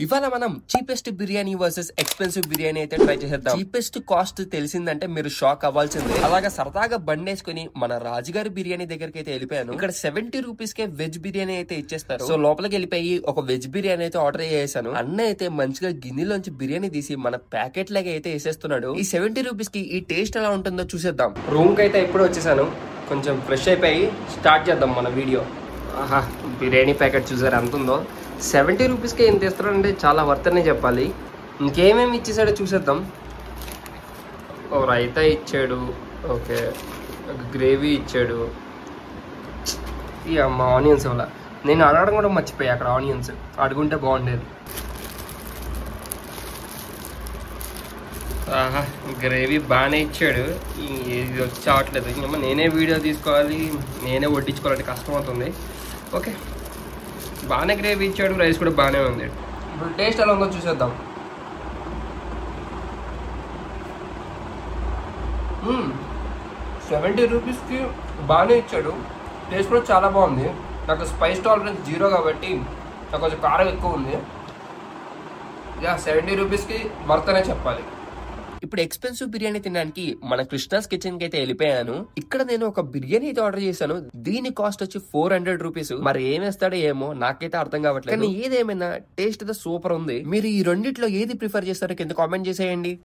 ఇవాళ మనం cheapest biryani versus expensive biryani అయితే ట్రై చేద్దాం. చీపెస్ట్ కాస్ట్ తెలిసిందంటే మీరు షాక్ అవ్వాల్సిందే. అలాగా సరదాగా బండేసుకుని మన రాజుగారి బిర్యానీ దగ్గరికి అయితే వెళ్ళిపోయాను. ఇక్కడ 70 రూపీస్ కే వెజ్ బిర్యానీ అయితే ఇచ్చేస్తారు. సో లోపలికి వెళ్ళిపోయి ఒక వెజ్ బిర్యానీ అయితే ఆర్డర్ చేశాను. అన్న అయితే మంచిగా గిన్నెలోంచి బిర్యానీ తీసి మన ప్యాకెట్ లాగా అయితే వేసేస్తున్నాడు. ఈ 70 రూపీస్ కి ఈ టేస్ట్ ఎలా ఉంటుందో చూసేద్దాం. రూమ్ కి అయితే ఇప్పుడు వచ్చేసాను. కొంచెం ఫ్రెష్ అయిపోయి స్టార్ట్ చేద్దాం మన వీడియో. ఆహా, బిర్యానీ ప్యాకెట్ చూసారు ఎంత ఉందో. 70 రూపీస్కి ఏం తెస్తారంటే చాలా వర్త్ అనే చెప్పాలి. ఇంకేమేమి ఇచ్చేసాడో చూసేద్దాం. ఓ రైతా ఇచ్చాడు, ఓకే గ్రేవీ ఇచ్చాడు. ఈ అమ్మ ఆనియన్స్ వల్ల నేను అడగడం కూడా మర్చిపోయా. అక్కడ ఆనియన్స్ అడుగుంటే బాగుండేది. ఆహా, గ్రేవీ బాగానే ఇచ్చాడు. ఇది వచ్చి చావట్లేదు. ఇంకమ్మ నేనే వీడియో తీసుకోవాలి, నేనే వడ్డించుకోవాలంటే కష్టం అవుతుంది. ఓకే, బాగానే గ్రేవీ ఇచ్చాడు. రైస్ కూడా బాగానే ఉంది. ఇప్పుడు టేస్ట్ ఎలా ఉందో చూసేద్దాం. 70 రూపీస్కి బాగానే ఇచ్చాడు. టేస్ట్ కూడా చాలా బాగుంది. నాకు స్పైస్ టాలరెన్స్ 0 కాబట్టి నాకు కొంచెం కారం ఎక్కువ ఉంది. 70 రూపీస్కి వర్త్ అనే చెప్పాలి. ఇప్పుడు ఎక్స్పెన్సివ్ బిర్యానీ తినడానికి మన కృష్ణాస్ కిచెన్ కి అయితే వెళ్ళిపోయాను. ఇక్కడ నేను ఒక బిర్యానీ అయితే ఆర్డర్ చేశాను. దీని కాస్ట్ వచ్చి 400 రూపీస్. మరి ఏమేస్తాడో ఏమో నాకైతే అర్థం కావట్లేదు. కానీ ఏదేమైనా టేస్ట్ అయితే సూపర్ ఉంది. మీరు ఈ రెండిట్లో ఏది ప్రిఫర్ చేస్తారో కింద కామెంట్ చేసేయండి.